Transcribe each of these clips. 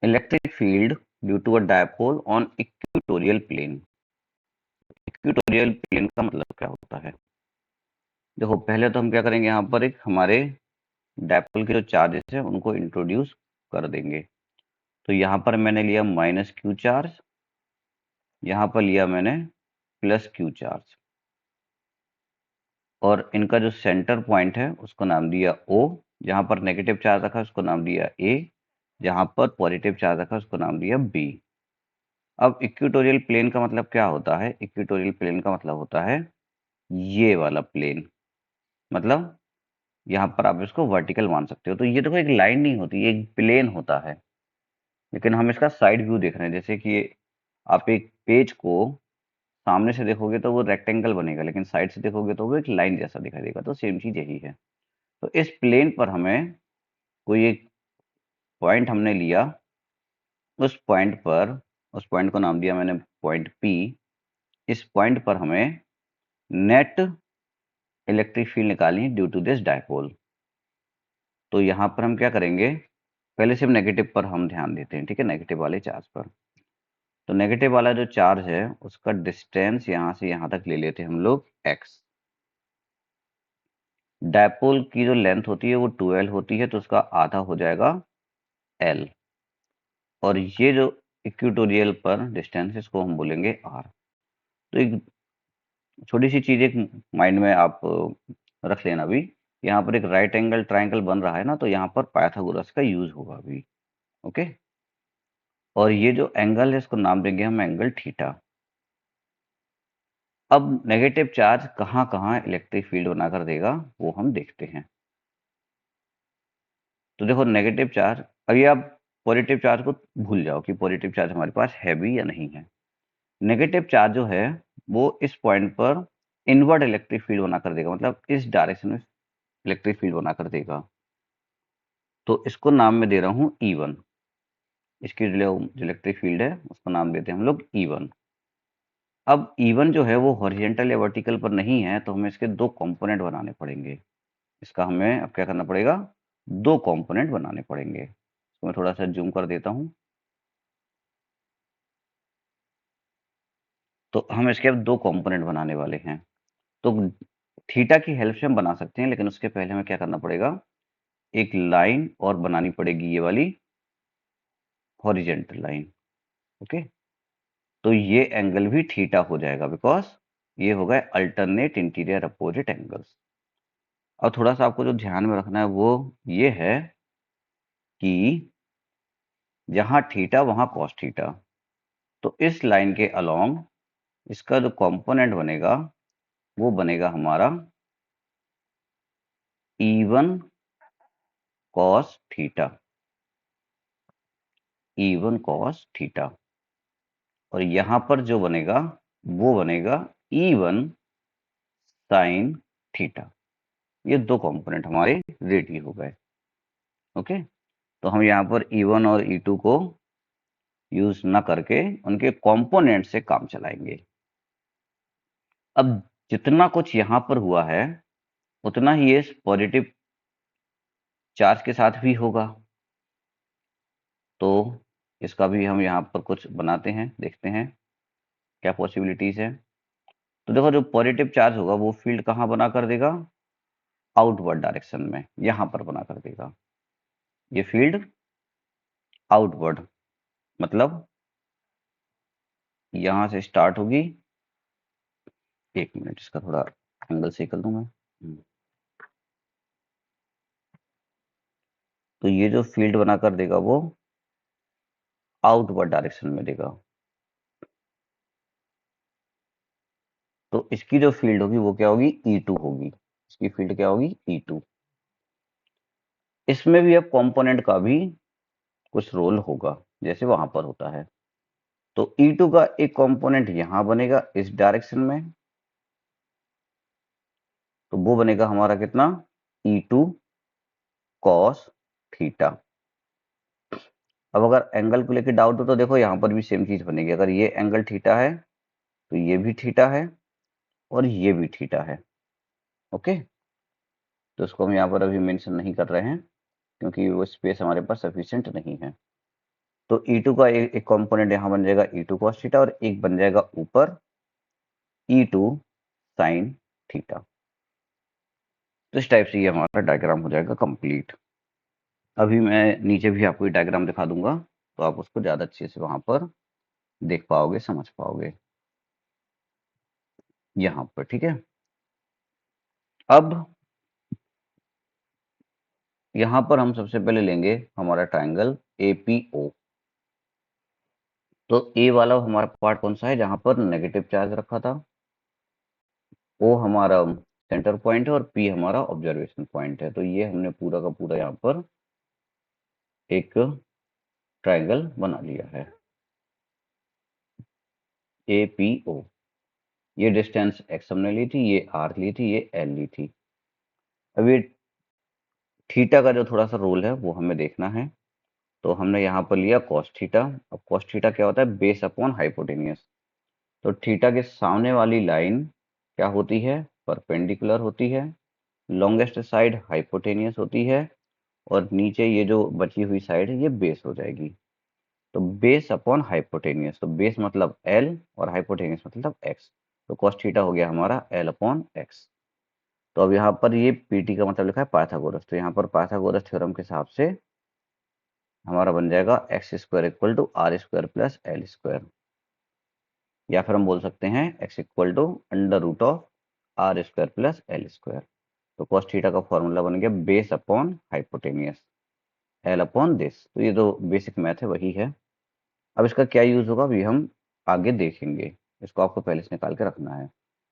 Electric field due to a dipole on equatorial plane. Equatorial plane का मतलब क्या होता है? देखो, पहले तो हम क्या करेंगे, यहाँ पर एक हमारे डायपोल के जो चार्जेस है उनको इंट्रोड्यूस कर देंगे। तो यहाँ पर मैंने लिया माइनस क्यू चार्ज, यहाँ पर लिया मैंने प्लस क्यू चार्ज, और इनका जो सेंटर पॉइंट है उसको नाम दिया O। जहाँ पर नेगेटिव चार्ज रखा उसको नाम दिया A, जहाँ पर पॉजिटिव चार्ज रखा उसको नाम दिया B। अब इक्वेटोरियल प्लेन का मतलब क्या होता है? इक्वेटोरियल प्लेन का मतलब होता है ये वाला प्लेन, मतलब यहाँ पर आप इसको वर्टिकल मान सकते हो। तो ये देखो, एक लाइन नहीं होती, एक प्लेन होता है, लेकिन हम इसका साइड व्यू देख रहे हैं। जैसे कि आप एक पेज को सामने से देखोगे तो वो रेक्टेंगल बनेगा, लेकिन साइड से देखोगे तो वो एक लाइन जैसा दिखाई देगा। तो सेम चीज यही है। तो इस प्लेन पर हमें कोई एक पॉइंट हमने लिया, उस पॉइंट को नाम दिया मैंने पॉइंट P। इस पॉइंट पर हमें नेट इलेक्ट्रिक फील्ड निकालनी है ड्यू टू दिस डायपोल। तो यहाँ पर हम क्या करेंगे, पहले सिर्फ नेगेटिव पर हम ध्यान देते हैं, ठीक है, नेगेटिव वाले चार्ज पर। तो नेगेटिव वाला जो चार्ज है उसका डिस्टेंस यहाँ से यहाँ तक ले लेते हैं हम लोग x। डायपोल की जो लेंथ होती है वो 2l होती है, तो उसका आधा हो जाएगा l। और ये जो इक्वेटोरियल पर डिस्टेंस इसको हम बोलेंगे r। तो एक छोटी सी चीज एक माइंड में आप रख लेना भी, यहाँ पर एक राइट एंगल ट्राइंगल बन रहा है ना, तो यहाँ पर पाइथागोरस का यूज होगा अभी। ओके, और ये जो एंगल है इसको नाम देंगे हम एंगल थीटा। अब नेगेटिव चार्ज कहाँ कहाँ इलेक्ट्रिक फील्ड बनाकर देगा वो हम देखते हैं। तो देखो, नेगेटिव चार्ज, अभी आप पॉजिटिव चार्ज को भूल जाओ कि पॉजिटिव चार्ज हमारे पास है भी या नहीं है। नेगेटिव चार्ज जो है वो इस पॉइंट पर इनवर्ड इलेक्ट्रिक फील्ड बनाकर देगा, मतलब इस डायरेक्शन में इलेक्ट्रिक फील्ड बनाकर देगा। तो इसको नाम मैं दे रहा हूँ E1। इसकी जो इलेक्ट्रिक फील्ड है उसको नाम देते हैं हम लोग E1। अब E1 जो है वो हॉरिजेंटल या वर्टिकल पर नहीं है, तो हमें इसके दो कंपोनेंट बनाने पड़ेंगे। इसका हमें अब क्या करना पड़ेगा, दो कंपोनेंट बनाने पड़ेंगे। तो मैं थोड़ा सा जूम कर देता हूं। तो हम इसके अब दो कंपोनेंट बनाने वाले हैं। तो थीटा की हेल्प से हम बना सकते हैं, लेकिन उसके पहले हमें क्या करना पड़ेगा, एक लाइन और बनानी पड़ेगी, ये वाली हॉरिजेंटल लाइन। ओके, तो ये एंगल भी थीटा हो जाएगा, बिकॉज ये हो गए अल्टरनेट इंटीरियर अपोजिट एंगल्स। और थोड़ा सा आपको जो ध्यान में रखना है वो ये है कि जहां थीटा वहां कॉस थीटा। तो इस लाइन के अलोंग इसका जो कंपोनेंट बनेगा वो बनेगा हमारा E1 cos theta. E1 cos theta, और यहां पर जो बनेगा वो बनेगा E1 sin थीटा। ये दो कंपोनेंट हमारे रेडी हो गए। ओके, तो हम यहाँ पर E1 और E2 को यूज ना करके उनके कंपोनेंट से काम चलाएंगे। अब जितना कुछ यहाँ पर हुआ है उतना ही इस पॉजिटिव चार्ज के साथ भी होगा। तो इसका भी हम यहाँ पर कुछ बनाते हैं, देखते हैं क्या पॉसिबिलिटीज है। तो देखो, जो पॉजिटिव चार्ज होगा वो फील्ड कहाँ बना कर देगा, आउटवर्ड डायरेक्शन में, यहां पर बना कर देगा। ये फील्ड आउटवर्ड, मतलब यहां से स्टार्ट होगी। एक मिनट, इसका थोड़ा एंगल सही कर दूं मैं। तो ये जो फील्ड बना कर देगा वो आउटवर्ड डायरेक्शन में देगा। तो इसकी जो फील्ड होगी वो क्या होगी, E2 होगी। इसकी फील्ड क्या होगी, E2। इसमें भी अब कंपोनेंट का भी कुछ रोल होगा जैसे वहां पर होता है। तो E2 का एक कंपोनेंट यहां बनेगा इस डायरेक्शन में, तो वो बनेगा हमारा कितना, E2 cos थीटा। अब अगर एंगल को लेकर डाउट हो तो देखो यहाँ पर भी सेम चीज बनेगी। अगर ये एंगल थीटा है तो ये भी थीटा है और ये भी थीटा है। ओके, तो इसको हम यहाँ पर अभी मेंशन नहीं कर रहे हैं क्योंकि वो स्पेस हमारे पास सफिशिएंट नहीं है। तो E2 का एक कंपोनेंट यहाँ बन जाएगा E2 cos थीटा और एक बन जाएगा ऊपर E2 sin थीटा। तो इस टाइप से ये हमारा डायग्राम हो जाएगा कंप्लीट। अभी मैं नीचे भी आपको ये डायग्राम दिखा दूंगा, तो आप उसको ज़्यादा अच्छे से वहाँ पर देख पाओगे, समझ पाओगे यहाँ पर, ठीक है। अब यहाँ पर हम सबसे पहले लेंगे हमारा ट्राइंगल APO। तो ए वाला हमारा पार्ट कौन सा है, जहाँ पर नेगेटिव चार्ज रखा था। ओ हमारा सेंटर पॉइंट है और पी हमारा ऑब्जर्वेशन पॉइंट है। तो ये हमने पूरा का पूरा यहाँ पर एक ट्राइंगल बना लिया है APO। ये डिस्टेंस x हमने ली थी, ये r ली थी, ये l ली थी। अब ये थीटा का जो थोड़ा सा रोल है वो हमें देखना है। तो हमने यहाँ पर लिया cos थीटा। अब cos थीटा क्या होता है, बेस अपॉन हाइपोटेनियस। तो थीटा के सामने वाली लाइन क्या होती है, परपेंडिकुलर होती है। लॉन्गेस्ट साइड हाइपोटेनियस होती है और नीचे ये जो बची हुई साइड है ये बेस हो जाएगी। तो बेस अपॉन हाइपोटेनियस, तो बेस मतलब L और हाइपोटेनियस मतलब x। तो cos थीटा हो गया हमारा L अपॉन x। तो अब यहाँ पर ये PT का मतलब लिखा है पाइथागोरस। तो यहाँ पर पाइथागोरस थ्योरम के हिसाब से हमारा बन जाएगा x square equal to r square plus l square, या फिर हम बोल सकते हैं x equal to under root of r square plus l square. तो cos थीटा का फॉर्मूला बन गया base upon hypotenuse l upon this. तो ये तो बेसिक मैथ है, वही है। अब इसका क्या यूज होगा अभी हम आगे देखेंगे, इसको आपको पहले से निकाल के रखना है।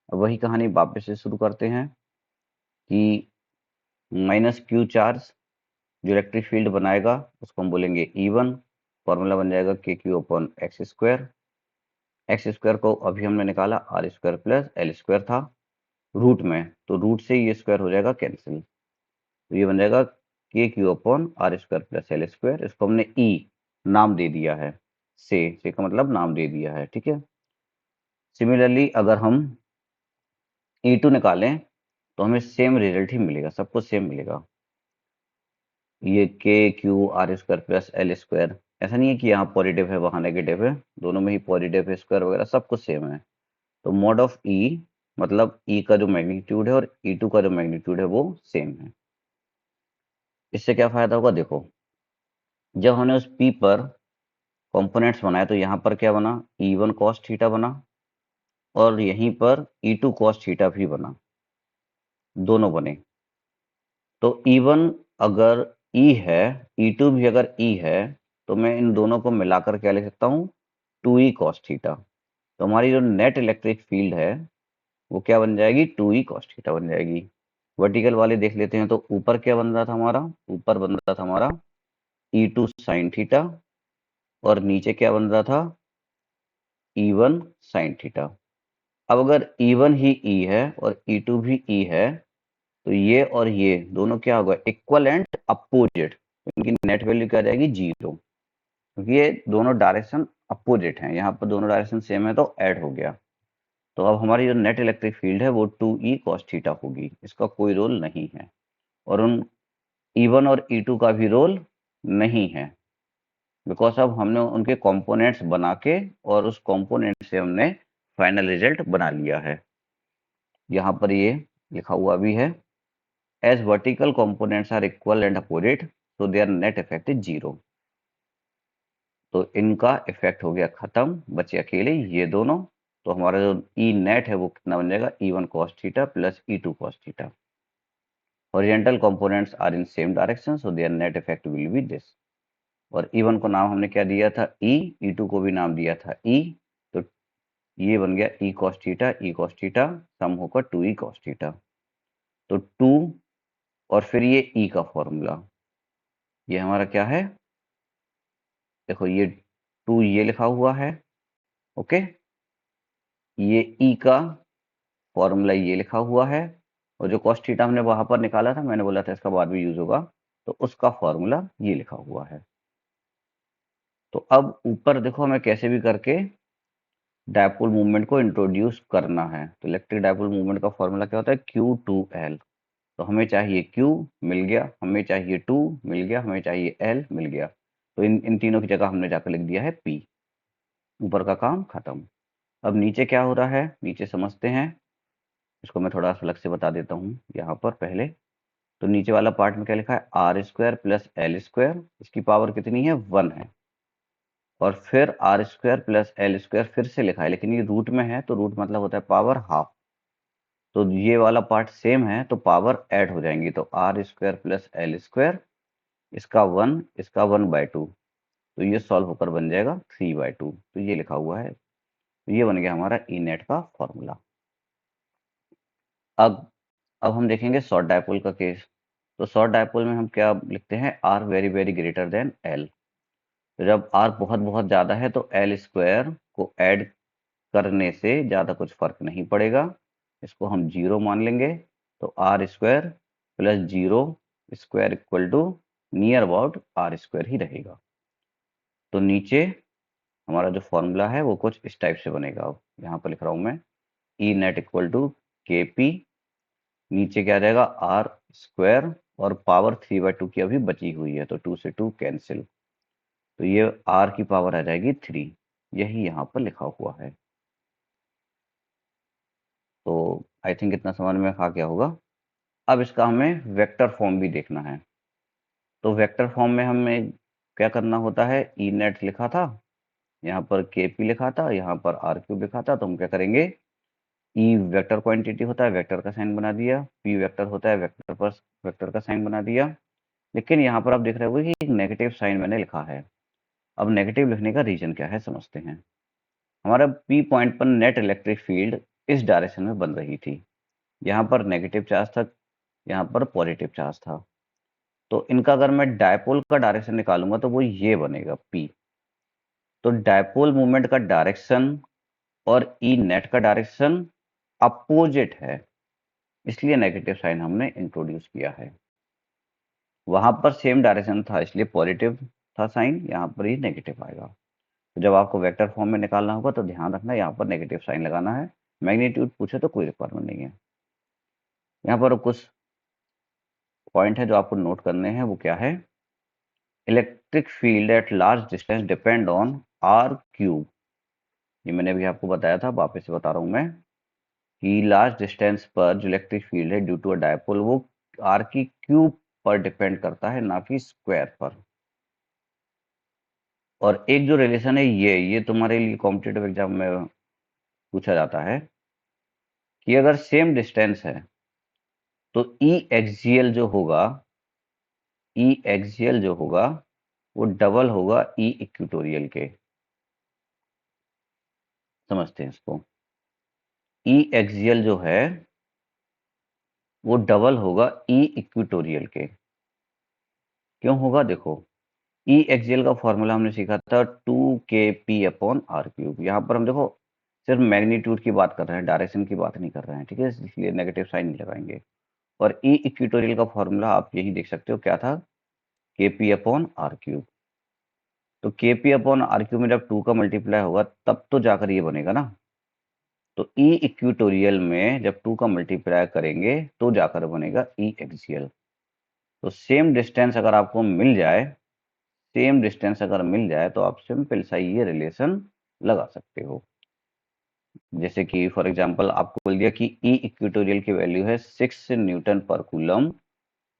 अब वही कहानी वापस से शुरू करते हैं कि माइनस क्यू चार्ज जो इलेक्ट्रिक फील्ड बनाएगा उसको हम बोलेंगे E1। फॉर्मूला बन जाएगा k q upon x square. X square को अभी हमने निकाला r square plus l square था रूट में, तो रूट से ये स्क्वायर हो जाएगा कैंसिल। तो ये बन जाएगा k q upon r square plus l square. इसको हमने ई नाम दे दिया है, से का मतलब नाम दे दिया है, ठीक है। सिमिलरली अगर हम E2 निकालें तो हमें सेम रिजल्ट ही मिलेगा, सब कुछ सेम मिलेगा। ये के Q R square plus l square, ऐसा नहीं है कि यहाँ पॉजिटिव है वहाँ नेगेटिव है, दोनों में ही पॉजिटिव है, स्क्वायर वगैरह सब कुछ सेम है। तो मॉड ऑफ ई मतलब ई का जो मैग्नीट्यूड है और E2 का जो मैग्नीट्यूड है वो सेम है। इससे क्या फायदा होगा, देखो जब हमने उस पी पर कंपोनेंट्स बनाए तो यहाँ पर क्या बना, E1 cos थीटा बना और यहीं पर E2 cos थीटा भी बना, दोनों बने। तो E1 अगर E है, E2 भी अगर E है, तो मैं इन दोनों को मिलाकर क्या लिख सकता हूँ, 2E cos थीटा। तो हमारी जो नेट इलेक्ट्रिक फील्ड है वो क्या बन जाएगी, 2E cos थीटा बन जाएगी। वर्टिकल वाले देख लेते हैं, तो ऊपर क्या बन रहा था हमारा, ऊपर बन रहा था हमारा E2 sin थीटा और नीचे क्या बन रहा था, E1 sin थीटा। अब अगर E1 ही E है और E2 भी E है तो ये और ये दोनों क्या होगा, इक्वल एंड अपोजिट। इनकी नेट वैल्यू क्या आ जाएगी, 0, क्योंकि ये दोनों डायरेक्शन अपोजिट हैं। यहाँ पर दोनों डायरेक्शन सेम है तो ऐड हो गया। तो अब हमारी जो नेट इलेक्ट्रिक फील्ड है वो 2E cos थीटा होगी, इसका कोई रोल नहीं है। और उन E1 और E2 का भी रोल नहीं है, बिकॉज अब हमने उनके कंपोनेंट्स बना के और उस कंपोनेंट से हमने फाइनल रिजल्ट बना लिया है। यहाँ पर ये लिखा हुआ भी है, as vertical components are equal and opposite so their net effect is 0। तो इनका इफेक्ट हो गया खत्म, बचे अकेले ये दोनों। तो हमारा जो ई नेट है वो कितना बन जाएगा, E1 cos theta plus E2 cos theta. Horizontal components are in same direction so their net effect will be this. और E1 को नाम हमने क्या दिया था, E, E2 को भी नाम दिया था E। तो ये बन गया E cos theta, E cos theta sum होकर 2E cos थीटा। तो 2 और फिर ये E का फॉर्मूला, ये हमारा क्या है, देखो ये 2 ये लिखा हुआ है, ओके। ये E का फॉर्मूला ये लिखा हुआ है और जो cos थीटा हमने वहां पर निकाला था, मैंने बोला था इसका बाद में यूज होगा, तो उसका फॉर्मूला ये लिखा हुआ है। तो अब ऊपर देखो हमें कैसे भी करके डायपोल मूवमेंट को इंट्रोड्यूस करना है। तो इलेक्ट्रिक डायपोल मूवमेंट का फॉर्मूला क्या होता है, Q2L। तो हमें चाहिए Q, मिल गया, हमें चाहिए 2, मिल गया, हमें चाहिए L, मिल गया। तो इन तीनों की जगह हमने जाकर लिख दिया है P। ऊपर का काम खत्म। अब नीचे क्या हो रहा है, नीचे समझते हैं। इसको मैं थोड़ा सा अलग से बता देता हूँ यहाँ पर पहले। तो नीचे वाला पार्ट में क्या लिखा है, r square plus l square, इसकी पावर कितनी है, 1 है। और फिर r square plus l square फिर से लिखा है, लेकिन ये रूट में है, तो रूट मतलब होता है पावर हाफ। तो ये वाला पार्ट सेम है, तो पावर ऐड हो जाएंगी। तो are square plus l square, इसका 1, इसका 1/2, तो ये सॉल्व होकर बन जाएगा 3/2। तो ये लिखा हुआ है। तो ये बन गया हमारा ई नेट का फॉर्मूला। अब हम देखेंगे शॉर्ट डायपोल का केस। तो शॉर्ट डायपोल में हम क्या लिखते हैं, r very very greater than l. तो जब आर बहुत बहुत ज़्यादा है तो एल स्क्वायर को ऐड करने से ज़्यादा कुछ फर्क नहीं पड़ेगा, इसको हम 0 मान लेंगे। तो are square plus 0 square equal to near about R square ही रहेगा। तो नीचे हमारा जो फॉर्मूला है वो कुछ इस टाइप से बनेगा। अब यहाँ पर लिख रहा हूँ मैं, ई नेट इक्वल टू के पी, नीचे क्या आ जाएगा, आर स्क्वायर, और पावर 3/2 की अभी बची हुई है, तो 2 से 2 कैंसिल, तो ये आर की पावर आ जाएगी 3। यही यहाँ पर लिखा हुआ है। तो आई थिंक इतना समझ में आ गया होगा। अब इसका हमें वेक्टर फॉर्म भी देखना है। तो वेक्टर फॉर्म में हमें क्या करना होता है, ई नेट लिखा था, यहाँ पर के पी लिखा था, यहाँ पर आर क्यूब लिखा था। तो हम क्या करेंगे, ई वेक्टर क्वांटिटी होता है, वेक्टर का साइन बना दिया, पी वेक्टर होता है, वेक्टर पर वेक्टर का साइन बना दिया। लेकिन यहाँ पर आप देख रहे होगे कि एक नेगेटिव साइन मैंने लिखा है। अब नेगेटिव लिखने का रीजन क्या है समझते हैं। हमारा पी पॉइंट पर नेट इलेक्ट्रिक फील्ड इस डायरेक्शन में बन रही थी। यहाँ पर नेगेटिव चार्ज था, यहाँ पर पॉजिटिव चार्ज था। तो इनका अगर मैं डायपोल का डायरेक्शन निकालूंगा तो वो ये बनेगा पी। तो डायपोल मूवमेंट का डायरेक्शन और ई नेट का डायरेक्शन अपोजिट है, इसलिए नेगेटिव साइन हमने इंट्रोड्यूस किया है। वहां पर सेम डायरेक्शन था इसलिए पॉजिटिव था साइन, यहाँ पर ही नेगेटिव आएगा। तो जब आपको वेक्टर फॉर्म में निकालना होगा तो ध्यान रखना यहाँ पर नेगेटिव साइन लगाना है। मैग्नीट्यूड पूछे तो कोई रिक्वायरमेंट नहीं है। यहाँ पर कुछ पॉइंट है जो आपको नोट करने हैं, वो क्या है, electric field at large distance depend on r cube. ये मैंने भी आपको बताया था, वापस से बता रहा हूँ मैं, कि लार्ज डिस्टेंस पर जो इलेक्ट्रिक फील्ड है ड्यू टू अ डायपोल, वो आर की क्यूब पर डिपेंड करता है, ना कि स्क्वायर पर। और एक जो रिलेशन है ये तुम्हारे लिए कॉम्पिटेटिव एग्जाम में पूछा जाता है कि अगर सेम डिस्टेंस है तो ई एक्सियल जो होगा, ई एक्सियल जो होगा वो डबल होगा ई इक्वेटोरियल के। समझते हैं इसको, ई एक्सियल जो है वो डबल होगा ई इक्वेटोरियल के। क्यों होगा, देखो, ई एक्सियल का फॉर्मूला हमने सीखा था 2kp/r³। यहाँ पर हम देखो सिर्फ मैग्नीट्यूड की बात कर रहे हैं, डायरेक्शन की बात नहीं कर रहे हैं, ठीक है, इसलिए नेगेटिव साइन नहीं लगाएंगे। और ई इक्वेटोरियल का फॉर्मूला आप यही देख सकते हो, क्या था, kp/r³। तो kp/r³ में जब 2 का मल्टीप्लाई होगा तब तो जाकर ये बनेगा ना। तो ई इक्वेटोरियल में जब 2 का मल्टीप्लाई करेंगे तो जाकर बनेगा ई एक्सियल। तो सेम डिस्टेंस अगर आपको मिल जाए, सेम डिस्टेंस अगर मिल जाए तो आप सिंपल सा ये रिलेशन लगा सकते हो। जैसे कि फॉर एग्जांपल आपको बोल दिया कि ई इक्वेटोरियल की वैल्यू है 6 न्यूटन पर कूलम,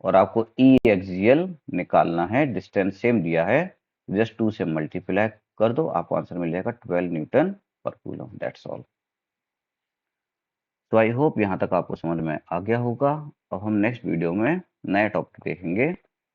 और आपको ई एक्सियल निकालना है, डिस्टेंस सेम दिया है, जस्ट 2 से मल्टीप्लाई कर दो, आपको आंसर मिल जाएगा 12 न्यूटन पर कूलम। That's all. तो आई होप यहाँ तक आपको समझ में आ गया होगा। अब हम नेक्स्ट वीडियो में नया टॉपिक देखेंगे।